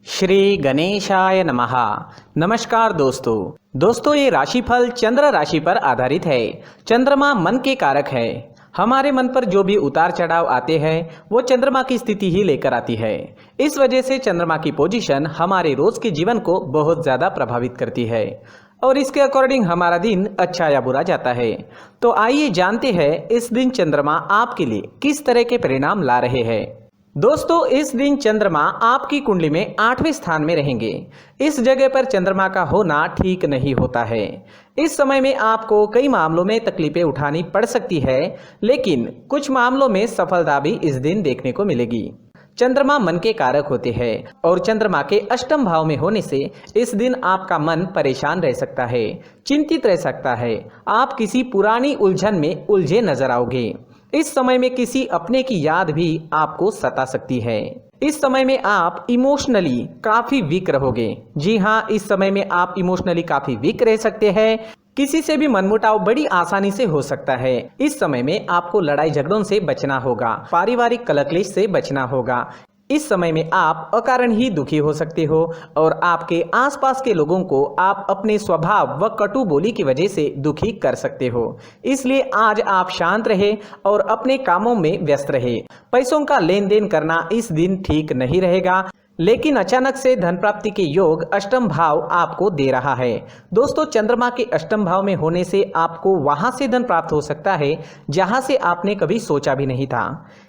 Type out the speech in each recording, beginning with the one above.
श्री गणेशाय नमः। नमस्कार दोस्तों ये राशिफल चंद्र राशि पर आधारित है। चंद्रमा मन के कारक है। हमारे मन पर जो भी उतार चढ़ाव आते हैं वो चंद्रमा की स्थिति ही लेकर आती है। इस वजह से चंद्रमा की पोजीशन हमारे रोज के जीवन को बहुत ज्यादा प्रभावित करती है और इसके अकॉर्डिंग हमारा दिन अच्छा या बुरा जाता है। तो आइए जानते हैं इस दिन चंद्रमा आपके लिए किस तरह के परिणाम ला रहे हैं। दोस्तों इस दिन चंद्रमा आपकी कुंडली में 8वें स्थान में रहेंगे। इस जगह पर चंद्रमा का होना ठीक नहीं होता है। इस समय में आपको कई मामलों में तकलीफें उठानी पड़ सकती है, लेकिन कुछ मामलों में सफलता भी इस दिन देखने को मिलेगी। चंद्रमा मन के कारक होते हैं और चंद्रमा के अष्टम भाव में होने से इस दिन आपका मन परेशान रह सकता है, चिंतित रह सकता है। आप किसी पुरानी उलझन में उलझे नजर आओगे। इस समय में किसी अपने की याद भी आपको सता सकती है। इस समय में आप इमोशनली काफी वीक रहोगे। जी हाँ, इस समय में आप इमोशनली काफी वीक रह सकते हैं। किसी से भी मनमुटाव बड़ी आसानी से हो सकता है। इस समय में आपको लड़ाई झगड़ों से बचना होगा, पारिवारिक कलह से बचना होगा। इस समय में आप अकारण ही दुखी हो सकते हो और आपके आसपास के लोगों को आप अपने स्वभाव व कटु बोली की वजह से दुखी कर सकते हो। इसलिए आज आप शांत रहे और अपने कामों में व्यस्त रहे। पैसों का लेन देन करना इस दिन ठीक नहीं रहेगा, लेकिन अचानक से धन प्राप्ति के योग अष्टम भाव आपको दे रहा है। दोस्तों चंद्रमा के अष्टम भाव में होने से आपको वहां से धन प्राप्त हो सकता है जहां से आपने कभी सोचा भी नहीं था।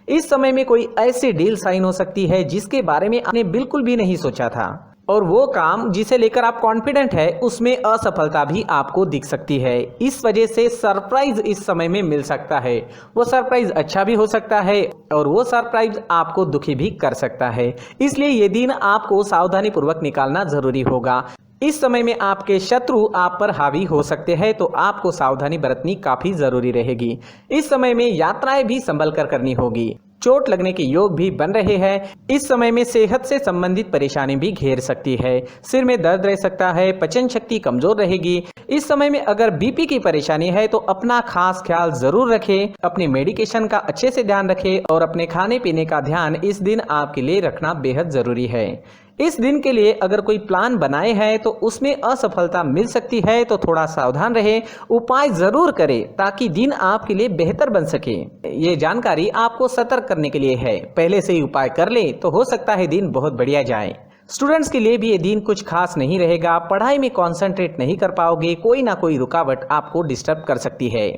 इस समय में कोई ऐसी डील साइन हो सकती है जिसके बारे में आपने बिल्कुल भी नहीं सोचा था और वो काम जिसे लेकर आप कॉन्फिडेंट है उसमें असफलता भी आपको दिख सकती है। इस वजह से सरप्राइज इस समय में मिल सकता है। वो सरप्राइज अच्छा भी हो सकता है और वो सरप्राइज आपको दुखी भी कर सकता है। इसलिए ये दिन आपको सावधानी पूर्वक निकालना जरूरी होगा। इस समय में आपके शत्रु आप पर हावी हो सकते हैं, तो आपको सावधानी बरतनी काफी जरूरी रहेगी। इस समय में यात्राएं भी संभल कर करनी होगी। चोट लगने के योग भी बन रहे हैं। इस समय में सेहत से संबंधित परेशानी भी घेर सकती है। सिर में दर्द रह सकता है, पचन शक्ति कमजोर रहेगी। इस समय में अगर बीपी की परेशानी है तो अपना खास ख्याल जरूर रखें। अपने मेडिकेशन का अच्छे से ध्यान रखें और अपने खाने पीने का ध्यान इस दिन आपके लिए रखना बेहद जरूरी है। इस दिन के लिए अगर कोई प्लान बनाए हैं तो उसमें असफलता मिल सकती है, तो थोड़ा सावधान रहे, उपाय जरूर करें ताकि दिन आपके लिए बेहतर बन सके। ये जानकारी आपको सतर्क करने के लिए है। पहले से ही उपाय कर ले तो हो सकता है दिन बहुत बढ़िया जाए। स्टूडेंट्स के लिए भी ये दिन कुछ खास नहीं रहेगा। पढ़ाई में कॉन्सेंट्रेट नहीं कर पाओगे, कोई ना कोई रुकावट आपको डिस्टर्ब कर सकती है।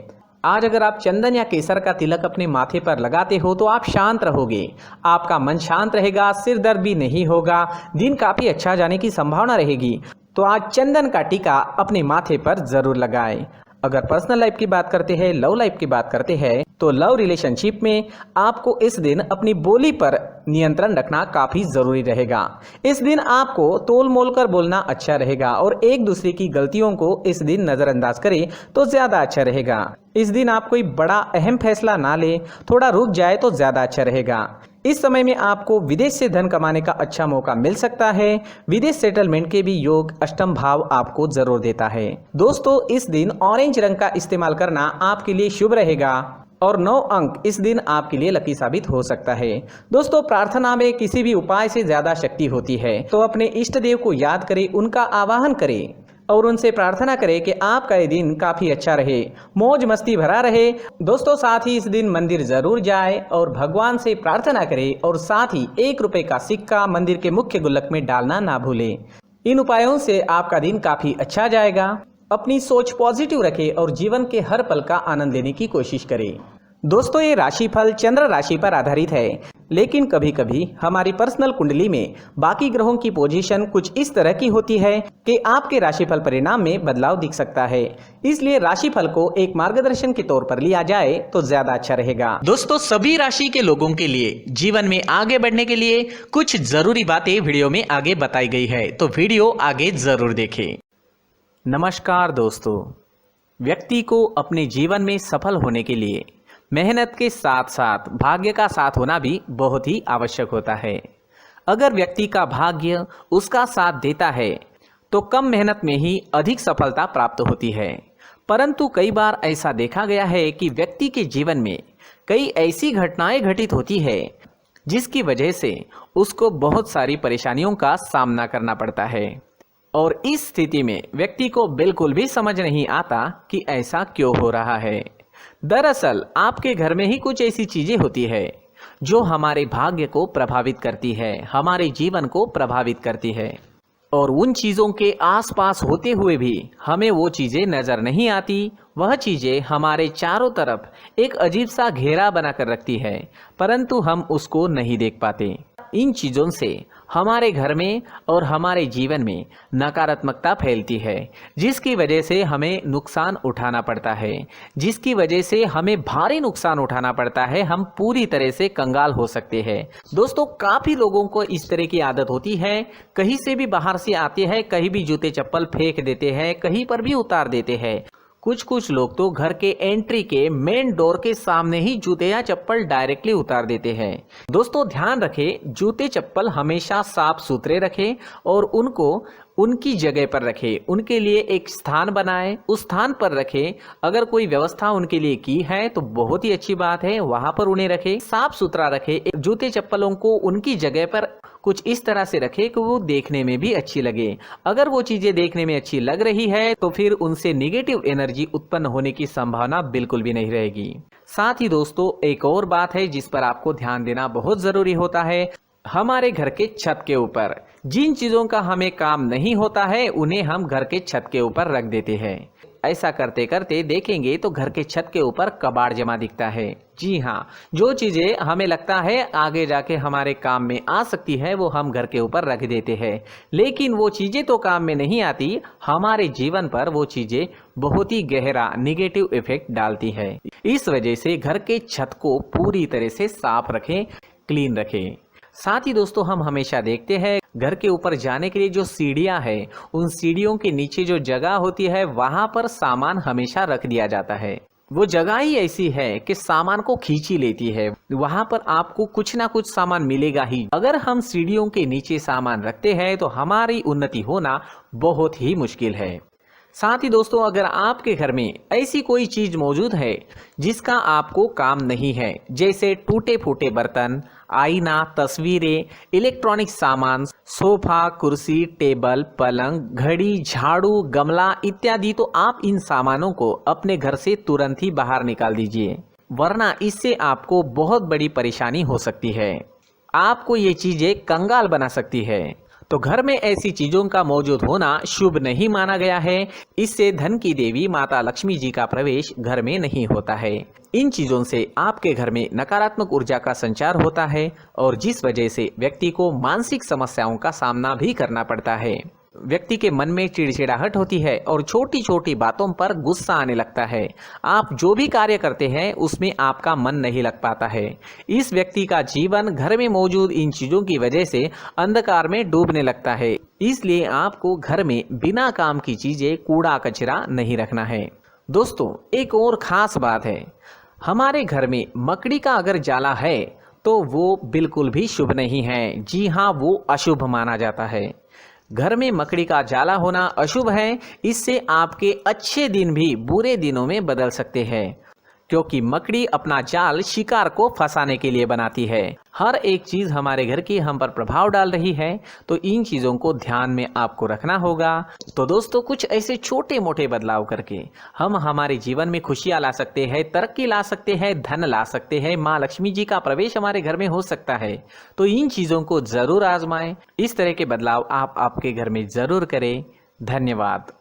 आज अगर आप चंदन या केसर का तिलक अपने माथे पर लगाते हो तो आप शांत रहोगे, आपका मन शांत रहेगा, सिर दर्द भी नहीं होगा, दिन काफी अच्छा जाने की संभावना रहेगी। तो आज चंदन का टीका अपने माथे पर जरूर लगाएं। अगर पर्सनल लाइफ की बात करते हैं, लव लाइफ की बात करते हैं, तो लव रिलेशनशिप में आपको इस दिन अपनी बोली पर नियंत्रण रखना काफी जरूरी रहेगा। इस दिन आपको तोल मोल कर बोलना अच्छा रहेगा और एक दूसरे की गलतियों को इस दिन नजरअंदाज करें तो ज्यादा अच्छा रहेगा। इस दिन आप कोई बड़ा अहम फैसला ना ले, थोड़ा रुक जाए तो ज्यादा अच्छा रहेगा। इस समय में आपको विदेश से धन कमाने का अच्छा मौका मिल सकता है। विदेश सेटलमेंट के भी योग अष्टम भाव आपको जरूर देता है। दोस्तों इस दिन ऑरेंज रंग का इस्तेमाल करना आपके लिए शुभ रहेगा और 9 अंक इस दिन आपके लिए लकी साबित हो सकता है। दोस्तों प्रार्थना में किसी भी उपाय से ज्यादा शक्ति होती है, तो अपने इष्ट देव को याद करें, उनका आवाहन करें और उनसे प्रार्थना करें कि आपका ये दिन काफी अच्छा रहे, मौज मस्ती भरा रहे। दोस्तों साथ ही इस दिन मंदिर जरूर जाए और भगवान से प्रार्थना करें और साथ ही 1 रुपए का सिक्का मंदिर के मुख्य गुल्लक में डालना ना भूलें। इन उपायों से आपका दिन काफी अच्छा जाएगा। अपनी सोच पॉजिटिव रखें और जीवन के हर पल का आनंद लेने की कोशिश करें। दोस्तों ये राशिफल चंद्र राशि पर आधारित है, लेकिन कभी कभी हमारी पर्सनल कुंडली में बाकी ग्रहों की पोजीशन कुछ इस तरह की होती है कि आपके राशिफल परिणाम में बदलाव दिख सकता है। इसलिए राशिफल को एक मार्गदर्शन के तौर पर लिया जाए तो ज्यादा अच्छा रहेगा। दोस्तों सभी राशि के लोगों के लिए जीवन में आगे बढ़ने के लिए कुछ जरूरी बातें वीडियो में आगे बताई गई है, तो वीडियो आगे जरूर देखें। नमस्कार दोस्तों, व्यक्ति को अपने जीवन में सफल होने के लिए मेहनत के साथ साथ भाग्य का साथ होना भी बहुत ही आवश्यक होता है। अगर व्यक्ति का भाग्य उसका साथ देता है तो कम मेहनत में ही अधिक सफलता प्राप्त होती है, परंतु कई बार ऐसा देखा गया है कि व्यक्ति के जीवन में कई ऐसी घटनाएं घटित होती है जिसकी वजह से उसको बहुत सारी परेशानियों का सामना करना पड़ता है। और इस स्थिति में व्यक्ति को बिल्कुल भी समझ नहीं आता कि ऐसा क्यों हो रहा है। दरअसल आपके घर में ही कुछ ऐसी चीजें होती है जो हमारे भाग्य को प्रभावित करती है, हमारे जीवन को प्रभावित करती है, और उन चीजों के आसपास होते हुए भी हमें वो चीजें नजर नहीं आती। वह चीजें हमारे चारों तरफ एक अजीब सा घेरा बनाकर रखती है, परंतु हम उसको नहीं देख पाते। इन चीजों से हमारे घर में और हमारे जीवन में नकारात्मकता फैलती है, जिसकी वजह से हमें नुकसान उठाना पड़ता है, जिसकी वजह से हमें भारी नुकसान उठाना पड़ता है। हम पूरी तरह से कंगाल हो सकते हैं। दोस्तों, काफी लोगों को इस तरह की आदत होती है, कहीं से भी बाहर से आते हैं, कहीं भी जूते चप्पल फेंक देते हैं, कहीं पर भी उतार देते हैं। कुछ लोग तो घर के एंट्री के मेन डोर के सामने ही जूते या चप्पल डायरेक्टली उतार देते हैं। दोस्तों, ध्यान रखें, जूते चप्पल हमेशा साफ सुथरे रखें और उनको उनकी जगह पर रखें। उनके लिए एक स्थान बनाएं, उस स्थान पर रखें। अगर कोई व्यवस्था उनके लिए की है तो बहुत ही अच्छी बात है, वहां पर उन्हें रखें, साफ सुथरा रखें। जूते चप्पलों को उनकी जगह पर कुछ इस तरह से रखें कि वो देखने में भी अच्छी लगे। अगर वो चीजें देखने में अच्छी लग रही है तो फिर उनसे नेगेटिव एनर्जी उत्पन्न होने की संभावना बिल्कुल भी नहीं रहेगी। साथ ही दोस्तों, एक और बात है जिस पर आपको ध्यान देना बहुत जरूरी होता है। हमारे घर के छत के ऊपर जिन चीजों का हमें काम नहीं होता है उन्हें हम घर के छत के ऊपर रख देते हैं। ऐसा करते करते देखेंगे तो घर के छत के ऊपर कबाड़ जमा दिखता है। जी हाँ, जो चीजें हमें लगता है आगे जाके हमारे काम में आ सकती है वो हम घर के ऊपर रख देते हैं, लेकिन वो चीजें तो काम में नहीं आती, हमारे जीवन पर वो चीजें बहुत ही गहरा निगेटिव इफेक्ट डालती है। इस वजह से घर के छत को पूरी तरह से साफ रखें, क्लीन रखें। साथ ही दोस्तों, हम हमेशा देखते हैं घर के ऊपर जाने के लिए जो सीढ़ियां हैं, उन सीढ़ियों के नीचे जो जगह होती है वहां पर सामान हमेशा रख दिया जाता है। वो जगह ही ऐसी है कि सामान को खींची लेती है, वहां पर आपको कुछ ना कुछ सामान मिलेगा ही। अगर हम सीढ़ियों के नीचे सामान रखते हैं तो हमारी उन्नति होना बहुत ही मुश्किल है। साथ ही दोस्तों, अगर आपके घर में ऐसी कोई चीज मौजूद है जिसका आपको काम नहीं है, जैसे टूटे फूटे बर्तन, आईना, तस्वीरें, इलेक्ट्रॉनिक सामान, सोफा, कुर्सी, टेबल, पलंग, घड़ी, झाड़ू, गमला इत्यादि, तो आप इन सामानों को अपने घर से तुरंत ही बाहर निकाल दीजिए, वरना इससे आपको बहुत बड़ी परेशानी हो सकती है। आपको ये चीजें कंगाल बना सकती है। तो घर में ऐसी चीजों का मौजूद होना शुभ नहीं माना गया है। इससे धन की देवी माता लक्ष्मी जी का प्रवेश घर में नहीं होता है। इन चीजों से आपके घर में नकारात्मक ऊर्जा का संचार होता है और जिस वजह से व्यक्ति को मानसिक समस्याओं का सामना भी करना पड़ता है। व्यक्ति के मन में चिड़चिड़ाहट होती है और छोटी छोटी बातों पर गुस्सा आने लगता है। आप जो भी कार्य करते हैं उसमें आपका मन नहीं लग पाता है। इस व्यक्ति का जीवन घर में मौजूद इन चीजों की वजह से अंधकार में डूबने लगता है। इसलिए आपको घर में बिना काम की चीजें, कूड़ा कचरा नहीं रखना है। दोस्तों, एक और खास बात है, हमारे घर में मकड़ी का अगर जाला है तो वो बिल्कुल भी शुभ नहीं है। जी हाँ, वो अशुभ माना जाता है। घर में मकड़ी का जाला होना अशुभ है। इससे आपके अच्छे दिन भी बुरे दिनों में बदल सकते हैं, क्योंकि मकड़ी अपना जाल शिकार को फंसाने के लिए बनाती है। हर एक चीज हमारे घर की हम पर प्रभाव डाल रही है, तो इन चीजों को ध्यान में आपको रखना होगा। तो दोस्तों, कुछ ऐसे छोटे मोटे बदलाव करके हम हमारे जीवन में खुशियां ला सकते हैं, तरक्की ला सकते हैं, धन ला सकते हैं, माँ लक्ष्मी जी का प्रवेश हमारे घर में हो सकता है। तो इन चीजों को जरूर आजमाएं। इस तरह के बदलाव आप आपके घर में जरूर करें। धन्यवाद।